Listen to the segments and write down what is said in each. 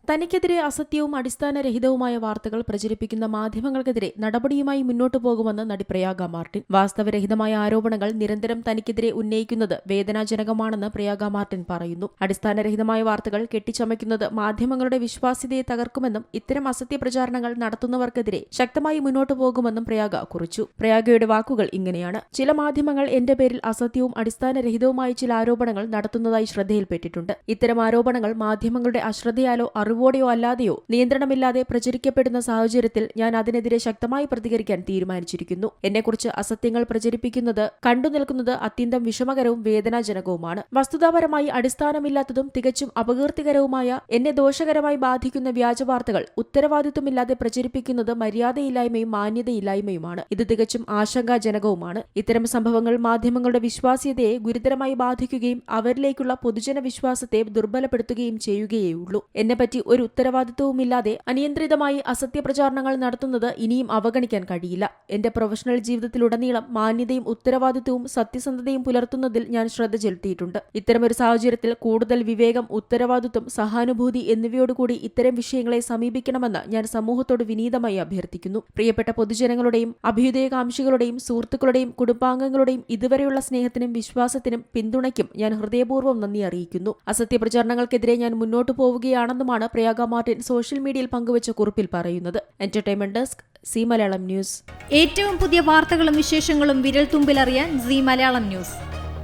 തനിക്കെതിരെ അസത്യവും അടിസ്ഥാനരഹിതവുമായ വാർത്തകൾ പ്രചരിപ്പിക്കുന്ന മാധ്യമങ്ങൾക്കെതിരെ നടപടിയുമായി മുന്നോട്ടു പോകുമെന്ന് നടി പ്രയാഗ മാർട്ടിൻ. വാസ്തവരഹിതമായ ആരോപണങ്ങൾ നിരന്തരം തനിക്കെതിരെ ഉന്നയിക്കുന്നത് വേദനാജനകമാണെന്ന് പ്രയാഗ മാർട്ടിൻ പറയുന്നു. അടിസ്ഥാനരഹിതമായ വാർത്തകൾ കെട്ടിച്ചമയ്ക്കുന്നത് മാധ്യമങ്ങളുടെ വിശ്വാസ്യതയെ തകർക്കുമെന്നും ഇത്തരം അസത്യ പ്രചാരണങ്ങൾ നടത്തുന്നവർക്കെതിരെ ശക്തമായി മുന്നോട്ടു പോകുമെന്നും പ്രയാഗ കുറിച്ചു. പ്രയാഗയുടെ വാക്കുകൾ ഇങ്ങനെയാണ്: ചില മാധ്യമങ്ങൾ എന്റെ പേരിൽ അസത്യവും അടിസ്ഥാനരഹിതവുമായ ചില ആരോപണങ്ങൾ നടത്തുന്നതായി ശ്രദ്ധയിൽപ്പെട്ടിട്ടുണ്ട്. ഇത്തരം ആരോപണങ്ങൾ മാധ്യമങ്ങളുടെ അശ്രദ്ധയാലോ അറിവോടെയോ അല്ലാതെയോ നിയന്ത്രണമില്ലാതെ പ്രചരിക്കപ്പെടുന്ന സാഹചര്യത്തിൽ ഞാൻ അതിനെതിരെ ശക്തമായി പ്രതികരിക്കാൻ തീരുമാനിച്ചിരിക്കുന്നു. എന്നെക്കുറിച്ച് അസത്യങ്ങൾ പ്രചരിപ്പിക്കുന്നത് കണ്ടുനിൽക്കുന്നത് അത്യന്തം വിഷമകരവും വേദനാജനകവുമാണ്. വസ്തുതാപരമായി അടിസ്ഥാനമില്ലാത്തതും തികച്ചും അപകീർത്തികരവുമായ, എന്നെ ദോഷകരമായി ബാധിക്കുന്ന വ്യാജവാർത്തകൾ ഉത്തരവാദിത്വമില്ലാതെ പ്രചരിപ്പിക്കുന്നത് മര്യാദയില്ലായ്മയും മാന്യതയില്ലായ്മയുമാണ്. ഇത് തികച്ചും ആശങ്കാജനകവുമാണ്. ഇത്തരം സംഭവങ്ങൾ മാധ്യമങ്ങളുടെ വിശ്വാസ്യതയെ ഗുരുതരമായി ബാധിക്കുകയും അവരിലേക്കുള്ള പൊതുജന വിശ്വാസത്തെ ദുർബലപ്പെടുത്തുകയും ചെയ്യുകയേയുള്ളൂ. എന്നെപ്പറ്റി ഒരു ഉത്തരവാദിത്വവുമില്ലാതെ അനിയന്ത്രിതമായി അസത്യപ്രചാരണങ്ങൾ നടത്തുന്നത് ഇനിയും അവഗണിക്കാൻ കഴിയില്ല. എന്റെ പ്രൊഫഷണൽ ജീവിതത്തിലുടനീളം മാന്യതയും ഉത്തരവാദിത്വവും സത്യസന്ധതയും പുലർത്തുന്നതിൽ ഞാൻ ശ്രദ്ധ ചെലുത്തിയിട്ടുണ്ട്. ഇത്തരമൊരു സാഹചര്യത്തിൽ കൂടുതൽ വിവേകം, ഉത്തരവാദിത്വം, സഹാനുഭൂതി എന്നിവയോടുകൂടി ഇത്തരം വിഷയങ്ങളെ സമീപിക്കണമെന്ന് ഞാൻ സമൂഹത്തോട് വിനീതമായി അഭ്യർത്ഥിക്കുന്നു. പ്രിയപ്പെട്ട പൊതുജനങ്ങളുടെയും അഭ്യുദയകാംക്ഷികളുടെയും സുഹൃത്തുക്കളുടെയും കുടുംബാംഗങ്ങളുടെയും ഇതുവരെയുള്ള സ്നേഹത്തിനും വിശ്വാസത്തിനും പിന്തുണയ്ക്കും ഞാൻ ഹൃദയപൂർവ്വം നന്ദി അറിയിക്കുന്നു. അസത്യപ്രചാരണങ്ങൾക്കെതിരെ ഞാൻ മുന്നോട്ടു പോവുകയാണെന്നുമാണ് പ്രയാഗ മാർട്ടിൻ സോഷ്യൽ മീഡിയയിൽ പങ്കുവച്ച കുറിപ്പിൽ പറയുന്നത്. Entertainment desk, C Malayalam news. ഏറ്റവും പുതിയ വാർത്തകളും വിശേഷങ്ങളും വിരൽ തുമ്പിലറിയാൻ സി മലയാളം ന്യൂസ്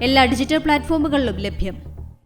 എല്ലാ ഡിജിറ്റൽ പ്ലാറ്റ്ഫോമുകളിലും ലഭ്യം.